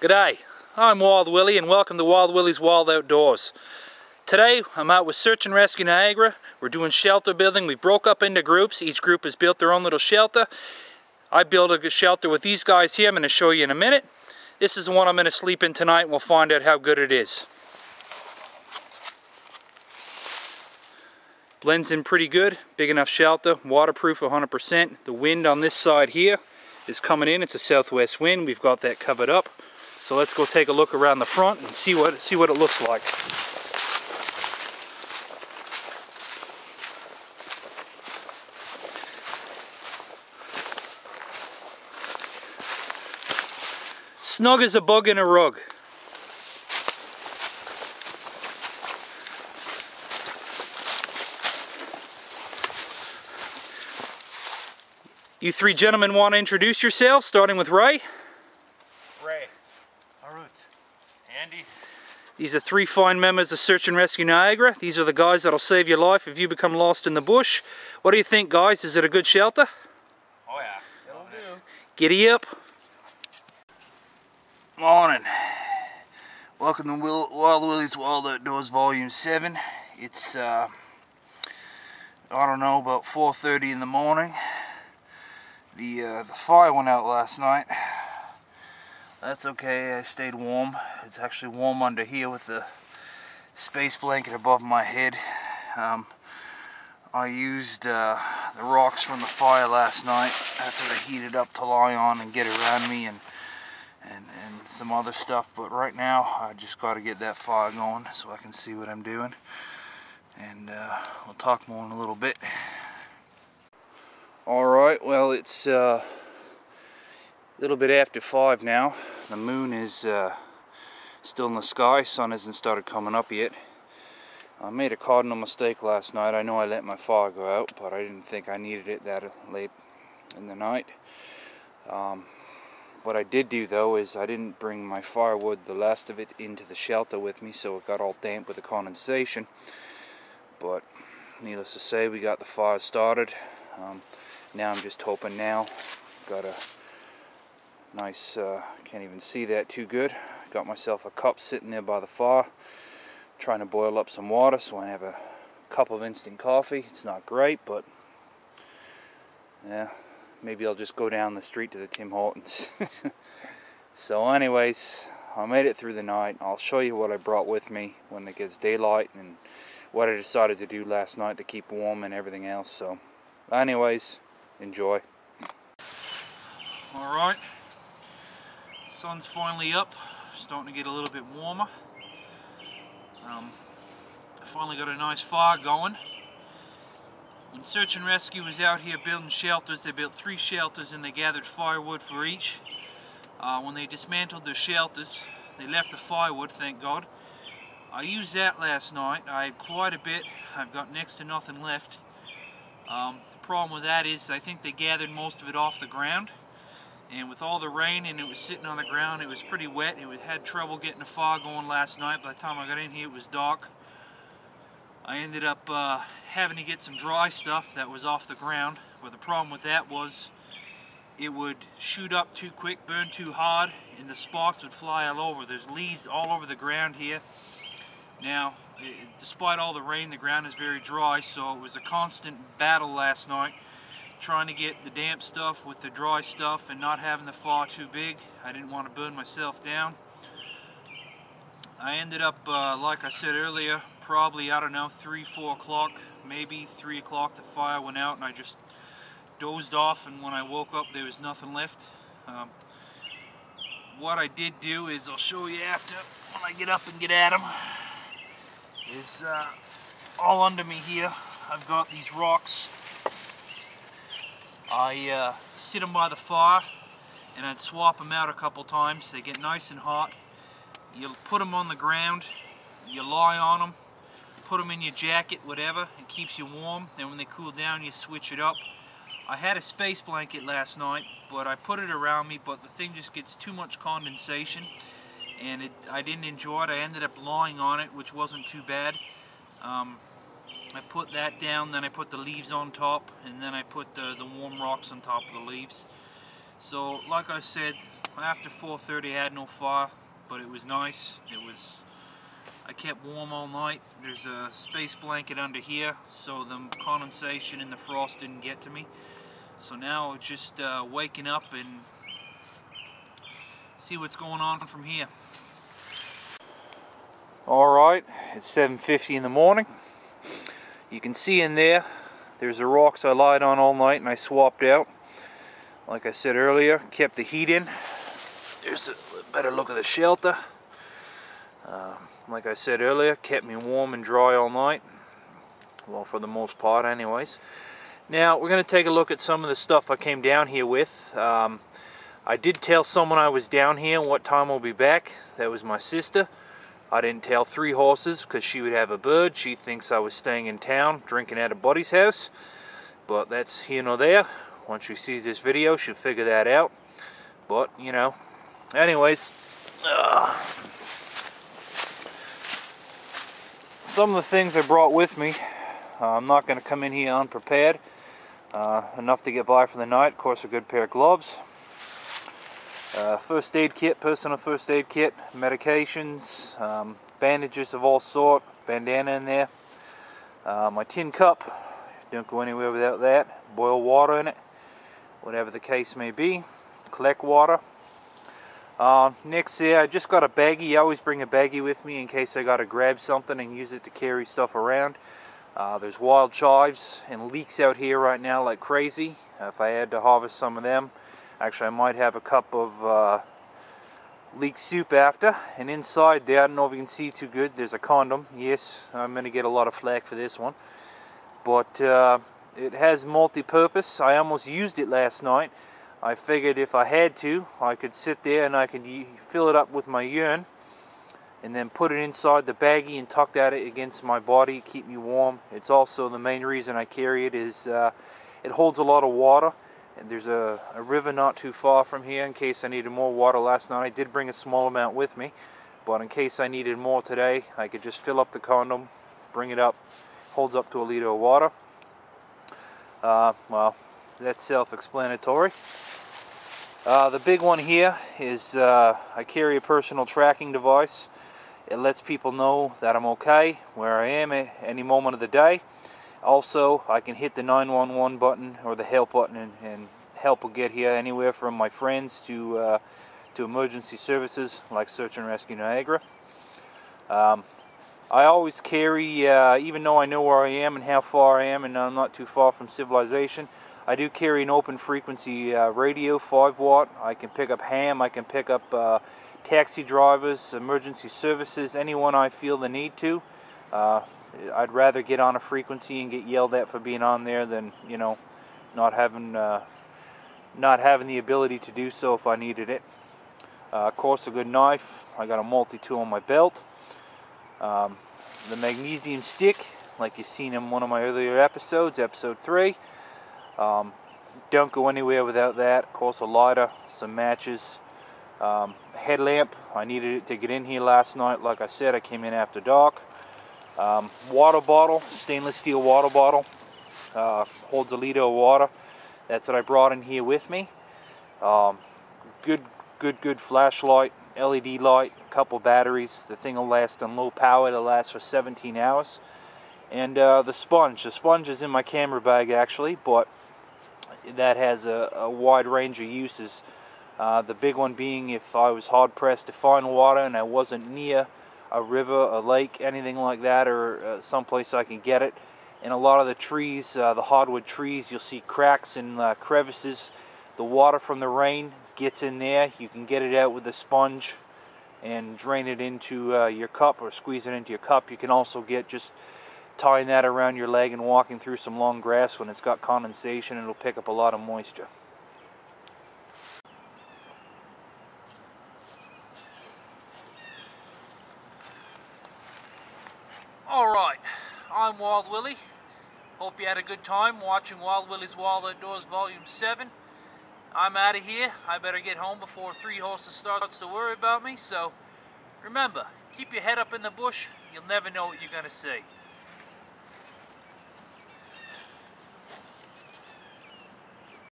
G'day, I'm Wild Willie and welcome to Wild Willie's Wild Outdoors. Today I'm out with Search and Rescue Niagara. We're doing shelter building. We broke up into groups. Each group has built their own little shelter. I built a shelter with these guys here. I'm going to show you in a minute. This is the one I'm going to sleep in tonight and we'll find out how good it is. Blends in pretty good. Big enough shelter. Waterproof 100%. The wind on this side here is coming in. It's a southwest wind. We've got that covered up. So let's go take a look around the front and see what it looks like. Snug as a bug in a rug. You three gentlemen want to introduce yourselves, starting with Ray. Ray. Harut. Andy. These are three fine members of Search and Rescue Niagara. These are the guys that'll save your life if you become lost in the bush. What do you think, guys? Is it a good shelter? Oh yeah, it'll do. Giddy up. Morning. Welcome to Wild Willie's Wild Outdoors Volume 7. It's, I don't know, about 4:30 in the morning. The fire went out last night. That's okay, I stayed warm. It's actually warm under here with the space blanket above my head. I used the rocks from the fire last night after they heated up to lie on and get around me and some other stuff, but right now I just got to get that fire going so I can see what I'm doing, and we'll talk more in a little bit. Alright, well, it's a little bit after 5 now. The moon is still in the sky. Sun hasn't started coming up yet. I made a cardinal mistake last night. I know I let my fire go out, but I didn't think I needed it that late in the night. What I did do though is I didn't bring my firewood, the last of it, into the shelter with me, so it got all damp with the condensation. But needless to say, we got the fire started. Now I'm just hoping now. Got a nice, can't even see that too good. Got myself a cup sitting there by the fire, trying to boil up some water so I have a cup of instant coffee. It's not great, but yeah, maybe I'll just go down the street to the Tim Hortons. So anyways, I made it through the night. I'll show you what I brought with me when it gets daylight and what I decided to do last night to keep warm and everything else. So anyways, enjoy. Alright, sun's finally up, starting to get a little bit warmer. Finally got a nice fire going. When Search and Rescue was out here building shelters, they built 3 shelters and they gathered firewood for each. When they dismantled their shelters, they left the firewood, thank God. I used that last night. I had quite a bit. I've got next to nothing left. The problem with that is I think they gathered most of it off the ground, and with all the rain and it was sitting on the ground, it was pretty wet. It had trouble getting the fire going last night. By the time I got in here, it was dark. I ended up having to get some dry stuff that was off the ground, but the problem with that was it would shoot up too quick, burn too hard, and the sparks would fly all over. There's leaves all over the ground here. Now, despite all the rain, the ground is very dry, so it was a constant battle last night trying to get the damp stuff with the dry stuff and not having the fire too big. I didn't want to burn myself down. I ended up, like I said earlier, probably, I don't know, 3, 4 o'clock, maybe 3 o'clock, the fire went out and I just dozed off, and when I woke up there was nothing left. What I did do is, I'll show you after, when I get up and get at them, is all under me here I've got these rocks. I sit them by the fire and I'd swap them out a couple times. They get nice and hot. You put them on the ground, you lie on them, put them in your jacket, whatever, it keeps you warm. Then when they cool down, you switch it up. I had a space blanket last night, but I put it around me, but the thing just gets too much condensation and I didn't enjoy it. I ended up lying on it, which wasn't too bad. I put that down, then I put the leaves on top, and then I put the warm rocks on top of the leaves. So like I said, after 4:30 I had no fire, but it was nice. I kept warm all night. There's a space blanket under here, so the condensation and the frost didn't get to me. So now just waking up and see what's going on from here. Alright, it's 7:50 in the morning. You can see in there's the rocks I lied on all night and I swapped out. Like I said earlier, kept the heat in. There's a better look at the shelter. Like I said earlier, kept me warm and dry all night. Well, for the most part anyways. Now, we're going to take a look at some of the stuff I came down here with. I did tell someone I was down here and what time I'll be back. That was my sister. I didn't tell 3 horses because she would have a bird. She thinks I was staying in town, drinking at a buddy's house. But that's here nor there. Once she sees this video, she'll figure that out. But, you know. Anyways. Some of the things I brought with me. I'm not going to come in here unprepared. Enough to get by for the night. Of course, a good pair of gloves. First aid kit, personal first aid kit, medications, bandages of all sort, bandana in there. My tin cup, don't go anywhere without that. Boil water in it, whatever the case may be. Collect water. Next there, I just got a baggie. I always bring a baggie with me in case I got to grab something and use it to carry stuff around. There's wild chives and leeks out here right now like crazy. If I had to harvest some of them, actually I might have a cup of leek soup after. And inside there, I don't know if you can see too good, there's a condom. Yes, I'm going to get a lot of flack for this one. But it has multi-purpose. I almost used it last night. I figured if I had to, I could sit there and I could fill it up with my urine and then put it inside the baggie and tuck that against my body, keep me warm. It's also the main reason I carry it is it holds a lot of water. And there's a river not too far from here in case I needed more water last night. I did bring a small amount with me, but in case I needed more today, I could just fill up the condom, bring it up, holds up to a liter of water. Well, that's self-explanatory. The big one here is I carry a personal tracking device. It lets people know that I'm okay, where I am at any moment of the day. Also, I can hit the 911 button or the help button and help will get here anywhere from my friends to emergency services like Search and Rescue Niagara. I always carry, even though I know where I am and how far I am and I'm not too far from civilization, I do carry an open frequency radio, 5 watt. I can pick up ham, I can pick up taxi drivers, emergency services, anyone I feel the need to. I'd rather get on a frequency and get yelled at for being on there than, you know, not having the ability to do so if I needed it. Of course, a good knife. I got a multi-tool on my belt. The magnesium stick, like you've seen in one of my earlier episodes, episode 3. Don't go anywhere without that. Of course, a lighter, some matches, headlamp. I needed it to get in here last night. Like I said, I came in after dark. Water bottle, stainless steel water bottle, holds a liter of water. That's what I brought in here with me. Good flashlight, LED light, a couple batteries. The thing will last on low power. It'll last for 17 hours. And the sponge. The sponge is in my camera bag actually, but that has a wide range of uses. The big one being if I was hard pressed to find water and I wasn't near a river, a lake, anything like that, or someplace I can get it. In a lot of the trees, the hardwood trees, you'll see cracks and crevices. The water from the rain gets in there. You can get it out with a sponge and drain it into your cup or squeeze it into your cup. You can also get just tying that around your leg and walking through some long grass when it's got condensation. It'll pick up a lot of moisture. Alright, I'm Wild Willie. Hope you had a good time watching Wild Willie's Wild Outdoors Volume 7. I'm out of here. I better get home before 3 horses starts to worry about me. So remember, keep your head up in the bush. You'll never know what you're going to see.